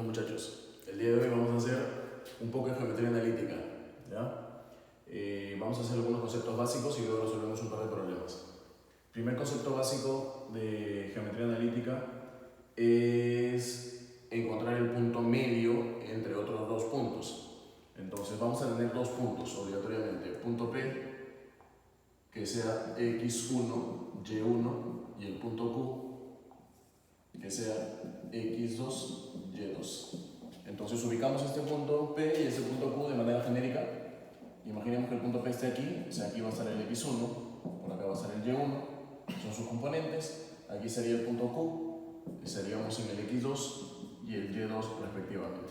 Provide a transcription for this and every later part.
Ya muchachos, el día de hoy vamos a hacer un poco de geometría analítica, ¿ya? Vamos a hacer algunos conceptos básicos y luego resolvemos un par de problemas. Primer concepto básico de geometría analítica es encontrar el punto medio entre otros dos puntos. Entonces vamos a tener dos puntos obligatoriamente, punto P que sea x1, y1 y el punto Q que sea x2, y2. Entonces ubicamos este punto P y este punto Q de manera genérica. Imaginemos que el punto P esté aquí, o sea, aquí va a estar el x1, por acá va a estar el y1, son sus componentes. Aquí sería el punto Q, estaríamos en el x2 y el y2 respectivamente.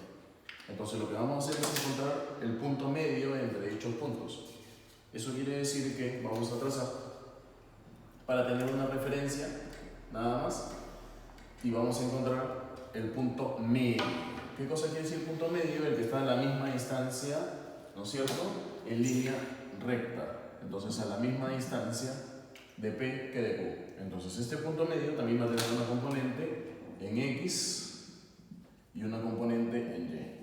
Entonces lo que vamos a hacer es encontrar el punto medio entre dichos puntos. Eso quiere decir que vamos a trazar para tener una referencia, nada más, y vamos a encontrar el punto medio. ¿Qué cosa quiere decir punto medio? El que está en la misma distancia, ¿no es cierto?, en línea recta. Entonces a la misma distancia de P que de Q. Entonces este punto medio también va a tener una componente en X y una componente en Y.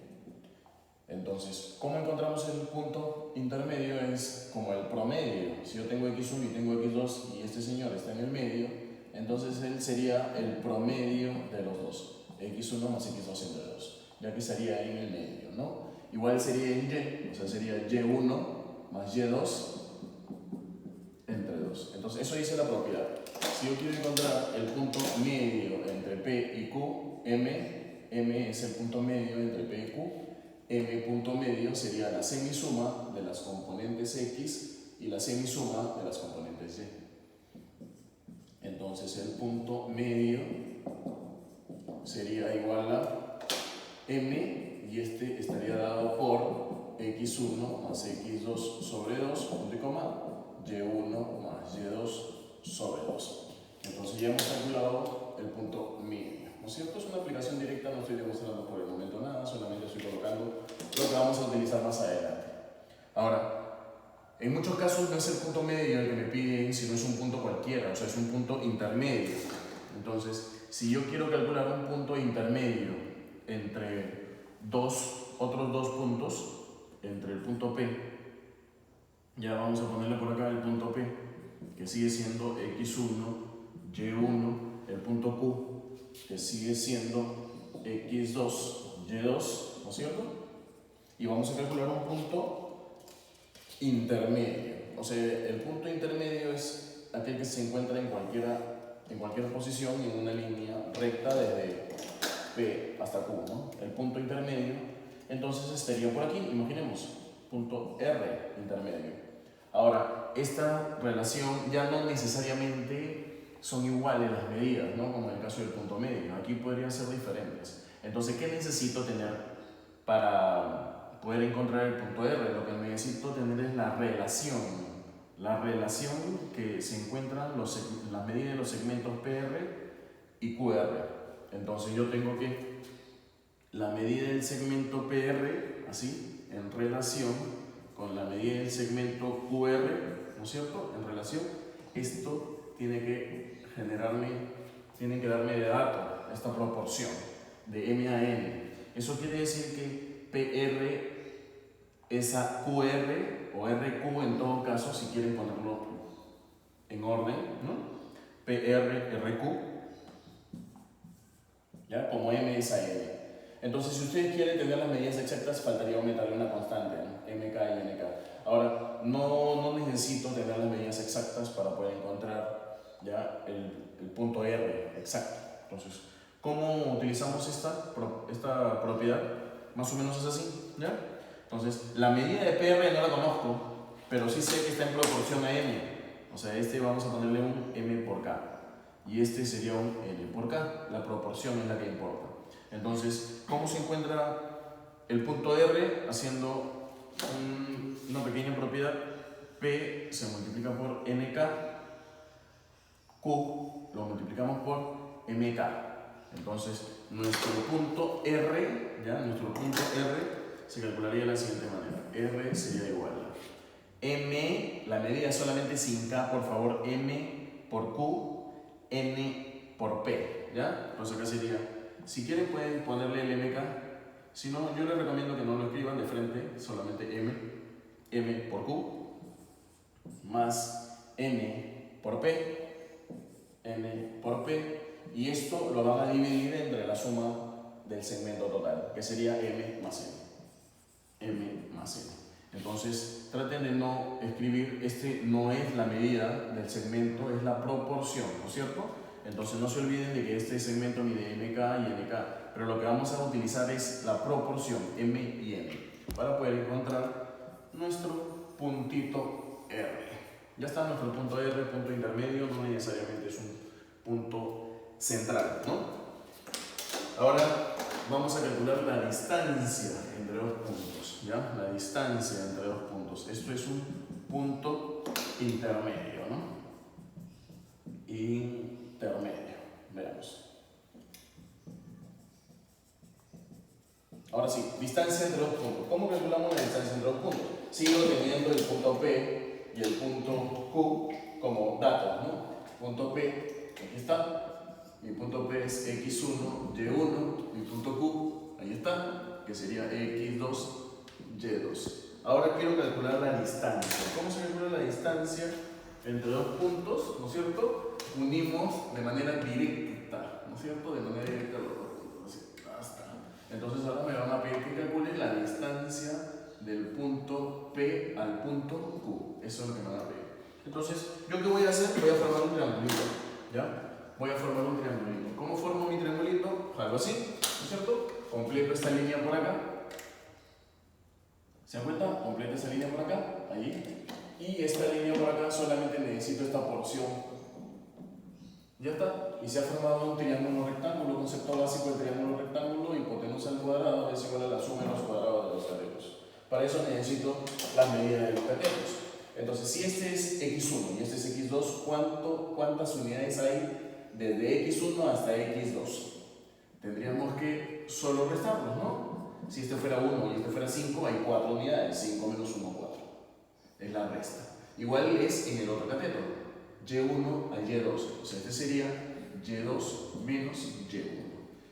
Entonces, ¿cómo encontramos el punto intermedio? Es como el promedio. Si yo tengo x1 y tengo x2 y este señor está en el medio, entonces él sería el promedio de los dos, x1 más x2 entre 2, ya que estaría ahí en el medio, ¿no? Igual sería en y, o sea, sería y1 más y2 entre 2. Entonces, eso dice la propiedad. Si yo quiero encontrar el punto medio entre P y Q, M es el punto medio entre P y Q. M punto medio sería la semisuma de las componentes X y la semisuma de las componentes Y. Entonces el punto medio sería igual a M y este estaría dado por X1 más X2 sobre 2, punto y coma, Y1 más Y2 sobre 2. Entonces ya hemos calculado el punto medio. ¿No es cierto? Es una aplicación directa, no estoy demostrando por el momento nada, solamente estoy colocando lo que vamos a utilizar más adelante. Ahora, en muchos casos no es el punto medio el que me piden, sino es un punto cualquiera, o sea, es un punto intermedio. Entonces, si yo quiero calcular un punto intermedio entre otros dos puntos, entre el punto P, ya vamos a ponerle por acá el punto P, que sigue siendo x1, y1, el punto Q, que sigue siendo x2, y2, ¿no es cierto? Y vamos a calcular un punto intermedio. O sea, el punto intermedio es aquel que se encuentra en cualquier posición y en una línea recta desde P hasta Q, ¿no? El punto intermedio, entonces estaría por aquí, imaginemos, punto R intermedio. Ahora, esta relación ya no necesariamente son iguales las medidas, ¿no? Como en el caso del punto medio. Aquí podrían ser diferentes. Entonces, ¿qué necesito tener para poder encontrar el punto R? Lo que necesito tener es la relación que se encuentran las medidas de los segmentos PR y QR. Entonces yo tengo que la medida del segmento PR, así, en relación con la medida del segmento QR, ¿no es cierto?, en relación, esto tiene que darme de dato esta proporción de M a N. Eso quiere decir que PR es a QR o RQ en todo caso, si quieren ponerlo en orden, ¿no? PR, RQ, ¿ya? Como M es a N. Entonces, si ustedes quieren tener las medidas exactas, faltaría aumentarle una constante, ¿no? MK y NK. Ahora, no necesito tener las medidas exactas para poder encontrar ya el punto R exacto. Entonces, ¿cómo utilizamos esta propiedad? Más o menos es así, ¿ya? Entonces, la medida de PR no la conozco, pero sí sé que está en proporción a M. O sea, vamos a ponerle un M por K. Y este sería un N por K. La proporción es la que importa. Entonces, ¿cómo se encuentra el punto R? Haciendo una pequeña propiedad. P se multiplica por NK, Q lo multiplicamos por MK. Entonces, nuestro punto R se calcularía de la siguiente manera. R sería igual a M, la medida solamente sin K, por favor, M por Q, N por P, ¿ya? Entonces acá sería Si quieren pueden ponerle el MK, si no, yo les recomiendo que no lo escriban de frente, solamente M por Q, más N por P, y esto lo van a dividir entre la suma del segmento total, que sería M más N. Entonces, traten de no escribir, no es la medida del segmento, es la proporción, ¿no es cierto? Entonces no se olviden de que este segmento mide MK y NK, pero lo que vamos a utilizar es la proporción M y N para poder encontrar nuestro puntito R. Ya está nuestro punto R, punto intermedio, no necesariamente es un punto central, ¿no? Ahora vamos a calcular la distancia entre dos puntos, ¿ya? La distancia entre dos puntos. Esto es un punto intermedio, ¿no? Intermedio. Veamos. Ahora sí, distancia entre dos puntos. ¿Cómo calculamos la distancia entre dos puntos? Sigo teniendo el punto P y el punto Q como datos, ¿no? Punto P, aquí está. Mi punto P es X1, Y1. Mi punto Q, ahí está, que sería X2, Y2. Ahora quiero calcular la distancia. ¿Cómo se calcula la distancia entre dos puntos? ¿No es cierto? Unimos de manera directa, ¿no es cierto? De manera directa los dos puntos, así, hasta. Entonces ahora me van a pedir que calcule la distancia del punto P al punto Q. Eso es lo que me van a pedir. Entonces, ¿yo qué voy a hacer? Voy a formar un triangulito, ¿ya? Voy a formar un triangulito. ¿Cómo formo mi triangulito? Algo así, ¿no es cierto? Completo esta línea por acá. ¿Se dan cuenta? Completo esta línea por acá, allí. Y esta línea por acá solamente necesito esta porción. Ya está, y se ha formado un triángulo rectángulo, concepto básico del triángulo rectángulo, hipotenusa al cuadrado es igual a la suma de los cuadrados de los catetos. Para eso necesito la medida de los catetos. Entonces, si este es X1 y este es X2, ¿cuántas unidades hay desde X1 hasta X2? Tendríamos que solo restarlos, ¿no? Si este fuera 1 y este fuera 5, hay 4 unidades, 5 menos 1, 4. Es la resta. Igual es en el otro cateto. Y1 al Y2, o sea, este sería Y2 menos Y1.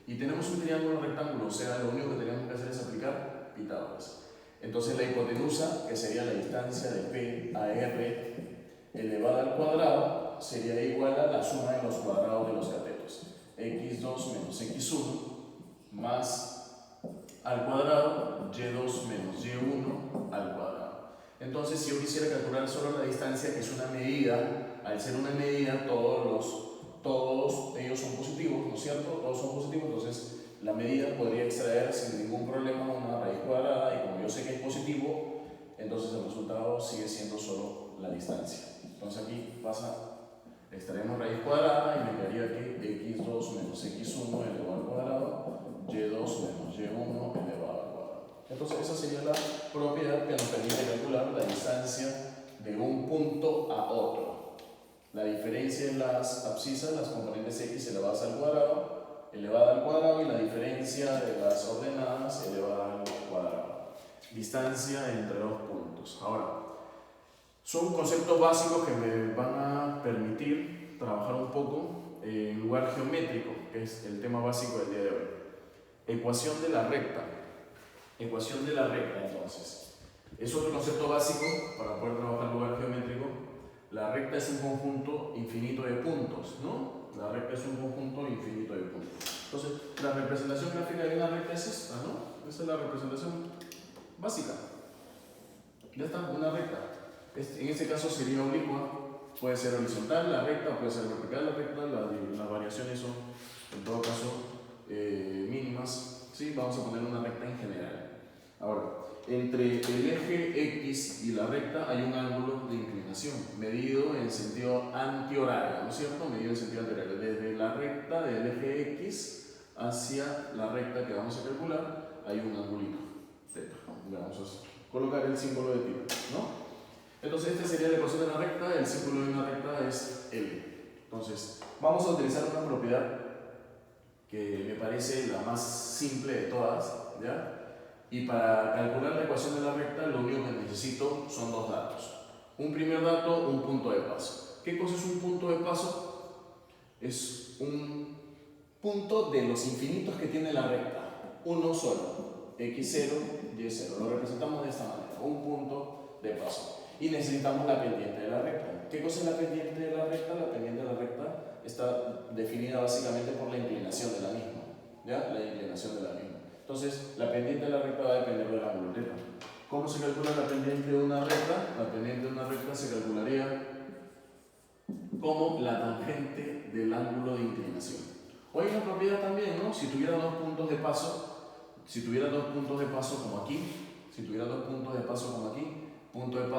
Y tenemos un triángulo rectángulo, o sea, lo único que tenemos que hacer es aplicar Pitágoras. Entonces la hipotenusa, que sería la distancia de P a R elevada al cuadrado, sería igual a la suma de los cuadrados de los catetos. X2 menos X1 más al cuadrado, Y2 menos Y1 al cuadrado. Entonces, si yo quisiera calcular solo la distancia, que es una medida, al ser una medida, todos ellos son positivos, ¿no es cierto? Todos son positivos, entonces la medida podría extraer sin ningún problema una raíz cuadrada, y como yo sé que es positivo, entonces el resultado sigue siendo solo la distancia. Entonces aquí extraemos raíz cuadrada y me quedaría aquí X2 menos X1 elevado al cuadrado, Y2 menos Y1 elevado al cuadrado. Entonces esa sería la propiedad que nos permite calcular la distancia de un punto a otro. La diferencia en las abscisas, las componentes X elevada al cuadrado, y la diferencia de las ordenadas elevada al cuadrado. Distancia entre dos puntos. Ahora, son conceptos básicos que me van a permitir trabajar un poco en lugar geométrico, que es el tema básico del día de hoy. Ecuación de la recta. Ecuación de la recta, entonces. Es otro concepto básico para poder trabajar en lugar geométrico. La recta es un conjunto infinito de puntos, ¿no? La recta es un conjunto infinito de puntos. Entonces, la representación gráfica de una recta es esta, ¿no? Esta es la representación básica. Ya está, una recta. En este caso sería oblicua, puede ser horizontal la recta, puede ser vertical la recta, las variaciones son en todo caso mínimas. ¿Sí? Vamos a poner una recta en general. Ahora, entre el eje X y la recta hay un ángulo de inclinación medido en sentido antihorario, ¿no es cierto? Medido en sentido antihorario, desde la recta del eje X hacia la recta que vamos a calcular hay un angulito θ. Vamos a colocar el símbolo de θ, ¿no? Entonces esta sería la ecuación de la recta, el símbolo de una recta es L. Entonces vamos a utilizar una propiedad que me parece la más simple de todas, ¿ya? Y para calcular la ecuación de la recta lo único que necesito son dos datos. Un primer dato, un punto de paso. ¿Qué cosa es un punto de paso? Es un punto de los infinitos que tiene la recta, uno solo, x0, y0. Lo representamos de esta manera, un punto de paso. Y necesitamos la pendiente de la recta. ¿Qué cosa es la pendiente de la recta? La pendiente de la recta está definida básicamente por la inclinación de la misma. ¿Ya? La inclinación de la misma. Entonces, la pendiente de la recta va a depender del ángulo θ. ¿Cómo se calcula la pendiente de una recta? La pendiente de una recta se calcularía como la tangente del ángulo de inclinación. O hay una propiedad también, ¿no? Si tuviera dos puntos de paso, como aquí, punto de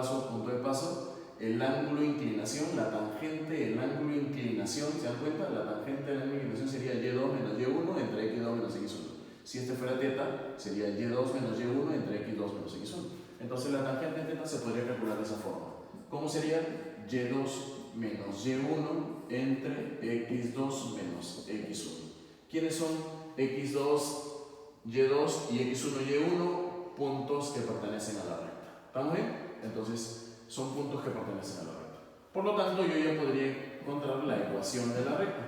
paso, el ángulo de inclinación, la tangente del ángulo de inclinación, ¿se dan cuenta? La tangente del ángulo de inclinación sería y2 menos y1 entre x2 menos x1. Si este fuera θ, sería y2 menos y1 entre x2 menos x1. Entonces la tangente de θ se podría calcular de esa forma. ¿Cómo sería? y2 menos y1 entre x2 menos x1. ¿Quiénes son x2, y2 y x1, y1? Puntos que pertenecen a la recta. ¿Estamos bien? Entonces, son puntos que pertenecen a la recta. Por lo tanto, yo ya podría encontrar la ecuación de la recta.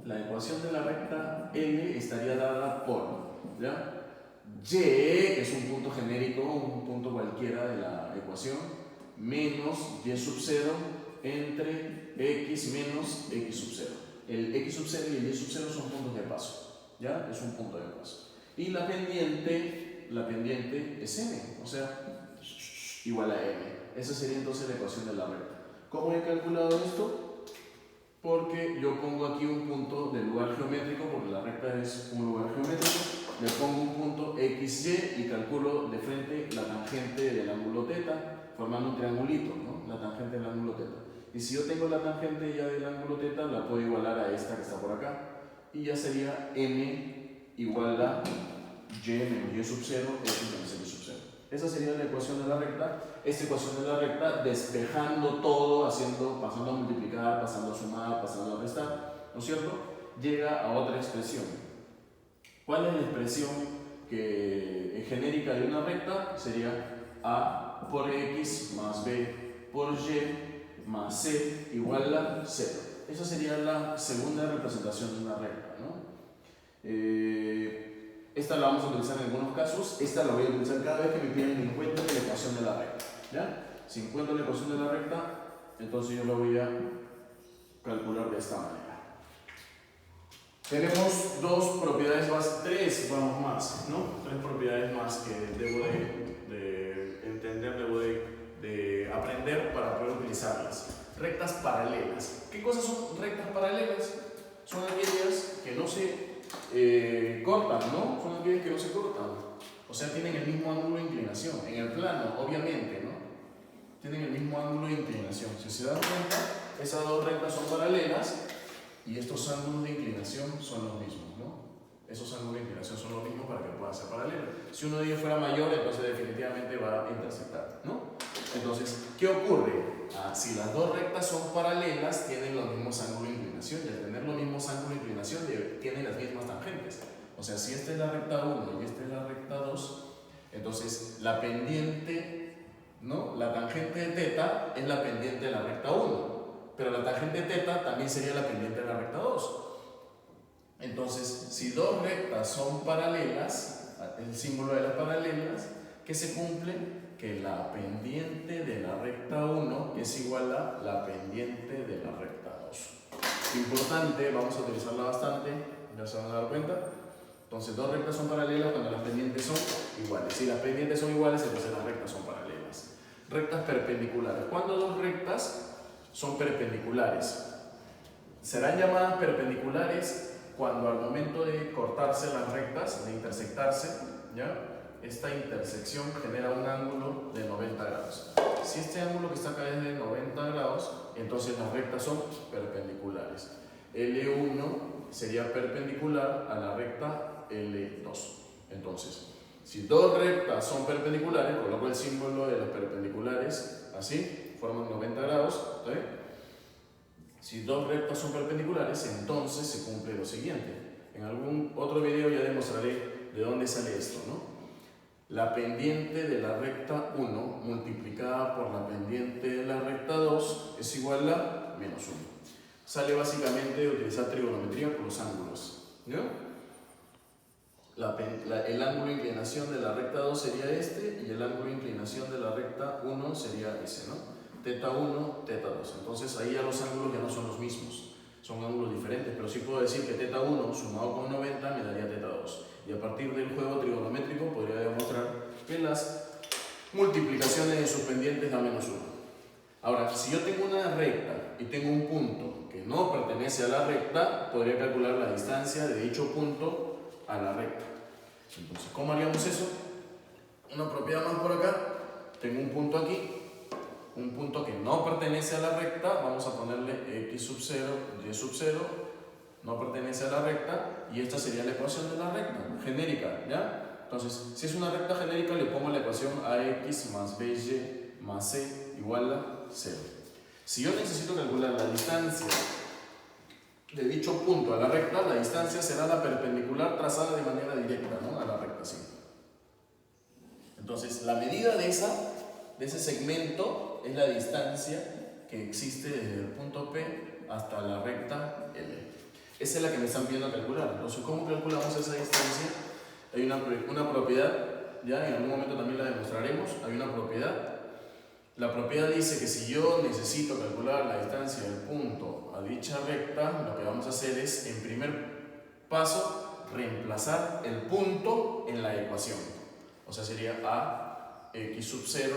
La ecuación de la recta L estaría dada por, ¿ya? Y, que es un punto genérico, un punto cualquiera de la ecuación, menos y sub 0 entre x menos x sub 0. El x sub 0 y el y sub 0 son puntos de paso, ¿ya? Es un punto de paso. Y la pendiente es m, o sea, igual a m. Esa sería entonces la ecuación de la recta. ¿Cómo he calculado esto? Porque yo pongo aquí un punto de lugar geométrico, porque la recta es un lugar geométrico, le pongo un punto XY y calculo de frente la tangente del ángulo θ, formando un triangulito, ¿no? La tangente del ángulo θ. Y si yo tengo la tangente ya del ángulo θ, la puedo igualar a esta que está por acá, y ya sería m igual a y menos y sub 0, x menos x sub 0. Esa sería la ecuación de la recta. Esta ecuación de la recta, despejando todo, pasando a multiplicar, pasando a sumar, pasando a restar, ¿no es cierto? Llega a otra expresión. ¿Cuál es la expresión genérica de una recta? Sería a por x más b por y más c igual a 0. Esa sería la segunda representación de una recta, ¿no? Esta la vamos a utilizar en algunos casos. Esta la voy a utilizar cada vez que me piden que encuentre la ecuación de la recta, ¿ya? Si encuentro la ecuación de la recta, entonces yo la voy a calcular de esta manera. Tenemos dos propiedades más, tres propiedades más que debo de entender, debo de aprender para poder utilizarlas. Rectas paralelas. ¿Qué cosas son rectas paralelas? Son aquellas que no se cortan, ¿no? Son aquellas que no se cortan. O sea, tienen el mismo ángulo de inclinación. En el plano, obviamente, ¿no? Tienen el mismo ángulo de inclinación. Si se dan cuenta, esas dos rectas son paralelas y estos ángulos de inclinación son los mismos, ¿no? Esos ángulos de inclinación son los mismos para que puedan ser paralelos. Si uno de ellos fuera mayor, entonces definitivamente va a intersectar, ¿no? Entonces, ¿qué ocurre? Si las dos rectas son paralelas, tienen los mismos ángulos de inclinación, y al tener los mismos ángulos de inclinación, tienen las mismas tangentes. O sea, si esta es la recta 1 y esta es la recta 2, entonces la pendiente, ¿no? La tangente de θ es la pendiente de la recta 1, pero la tangente de θ también sería la pendiente de la recta 2. Entonces, si dos rectas son paralelas, el símbolo de las paralelas, ¿qué se cumple? Que la pendiente de la recta 1 es igual a la pendiente de la recta 2. Importante, vamos a utilizarla bastante, ya se van a dar cuenta. Entonces, dos rectas son paralelas cuando las pendientes son iguales. Si las pendientes son iguales, entonces las rectas son paralelas. Rectas perpendiculares. ¿Cuándo dos rectas son perpendiculares? Serán llamadas perpendiculares cuando al momento de cortarse las rectas, de intersectarse, ¿ya? Esta intersección genera un ángulo de 90 grados. Si este ángulo que está acá es de 90 grados, entonces las rectas son perpendiculares. L1 sería perpendicular a la recta L2. Entonces, si dos rectas son perpendiculares, coloco el símbolo de los perpendiculares así, forman 90 grados, ¿está bien? Si dos rectas son perpendiculares, entonces se cumple lo siguiente. En algún otro video ya demostraré de dónde sale esto, ¿no? La pendiente de la recta 1 multiplicada por la pendiente de la recta 2 es igual a menos 1. sale básicamente de utilizar trigonometría por los ángulos. ¿Ya? El ángulo de inclinación de la recta 2 sería este y el ángulo de inclinación de la recta 1 sería ese, ¿no? Teta 1, teta 2. Entonces ahí ya los ángulos ya no son los mismos, son ángulos diferentes, pero sí puedo decir que teta 1 sumado con 90 me daría teta 2. Y a partir del juego trigonométrico podría demostrar que las multiplicaciones de sus pendientes da menos 1. Ahora, si yo tengo una recta y tengo un punto que no pertenece a la recta, podría calcular la distancia de dicho punto a la recta. Entonces, ¿cómo haríamos eso? Una propiedad más por acá. Tengo un punto aquí, un punto que no pertenece a la recta. Vamos a ponerle x sub 0, y sub 0, no pertenece a la recta, y esta sería la ecuación de la recta, genérica, ¿ya? Entonces, si es una recta genérica, le pongo la ecuación ax más by más c igual a 0. Si yo necesito calcular la distancia de dicho punto a la recta, la distancia será la perpendicular trazada de manera directa, ¿no? A la recta, sí. Entonces, la medida de ese segmento es la distancia que existe desde el punto P hasta la recta L. Esa es la que me están pidiendo calcular. Entonces, ¿cómo calculamos esa distancia? Hay una propiedad, ya en algún momento también la demostraremos. Hay una propiedad. La propiedad dice que si yo necesito calcular la distancia del punto a dicha recta, lo que vamos a hacer es, en primer paso, reemplazar el punto en la ecuación. O sea, sería a x sub 0,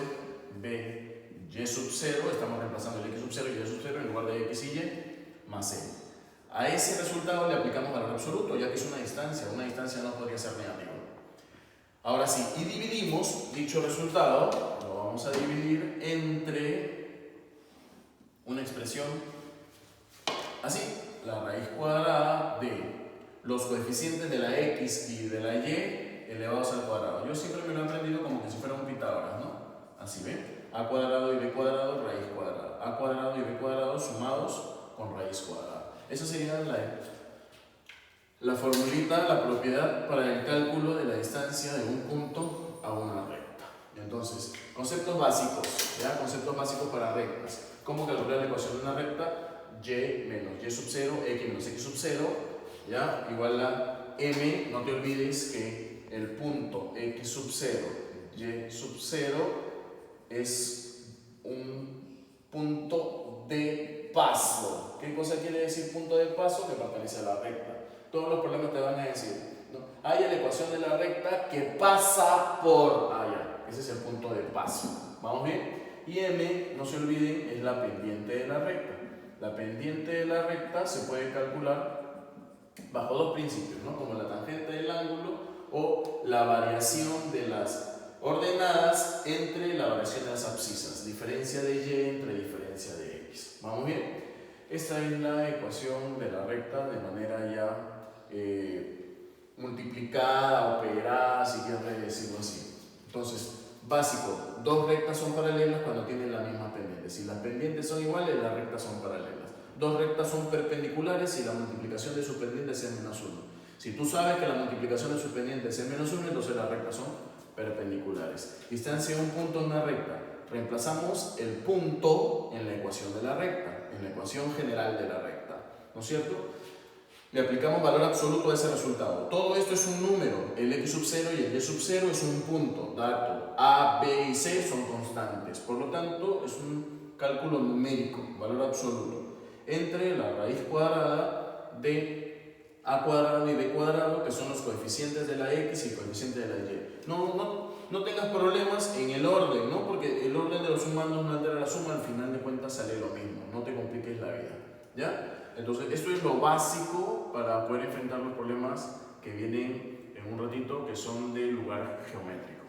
b y sub 0, estamos reemplazando el x sub 0 y y sub 0 en lugar de x y más c. A ese resultado le aplicamos valor absoluto, ya que es una distancia no podría ser negativa. Ahora sí, y dividimos dicho resultado, lo vamos a dividir entre una expresión así, la raíz cuadrada de los coeficientes de la x y de la y elevados al cuadrado. Yo siempre me lo he aprendido como que si fuera un Pitágoras, ¿no? Así, ¿ven? A cuadrado y b cuadrado, raíz cuadrada. A cuadrado y b cuadrado sumados con raíz cuadrada. Esa sería la formulita, la propiedad para el cálculo de la distancia de un punto a una recta. Entonces, conceptos básicos, ¿ya? Conceptos básicos para rectas. ¿Cómo calcular la ecuación de una recta? Y menos y sub 0, x menos x sub 0, ¿ya? Igual a m. No te olvides que el punto x sub 0, y sub 0 es un punto de paso. ¿Qué cosa quiere decir punto de paso? Que pertenece a la recta. Todos los problemas te van a decir, ¿no? Hay la ecuación de la recta que pasa por allá. Ese es el punto de paso. ¿Vamos bien? Y m, no se olviden, es la pendiente de la recta. La pendiente de la recta se puede calcular bajo dos principios, ¿no? Como la tangente del ángulo o la variación de las ordenadas entre la variación de las abscisas. Diferencia de y entre diferencia de x. ¿Vamos bien? Esta es la ecuación de la recta de manera ya multiplicada, operada, si quieres decirlo así. Entonces, básico, dos rectas son paralelas cuando tienen la misma pendiente. Si las pendientes son iguales, las rectas son paralelas. Dos rectas son perpendiculares si la multiplicación de sus pendientes es menos 1. Si tú sabes que la multiplicación de sus pendientes es menos 1, entonces las rectas son perpendiculares. Distancia de un punto en una recta. Reemplazamos el punto en la ecuación de la recta, en la ecuación general de la recta, ¿no es cierto? Le aplicamos valor absoluto a ese resultado. Todo esto es un número. El x sub 0 y el y sub 0 es un punto. Dato a, b y c son constantes. Por lo tanto, es un cálculo numérico, valor absoluto, entre la raíz cuadrada de a cuadrado y b cuadrado, que son los coeficientes de la x y el coeficiente de la y. No tengas problemas en el orden, ¿no? Porque el orden de los sumandos no altera la suma, al final de cuentas sale lo mismo. No te compliques la vida, ¿ya? Entonces, esto es lo básico para poder enfrentar los problemas que vienen en un ratito, que son de lugar geométrico.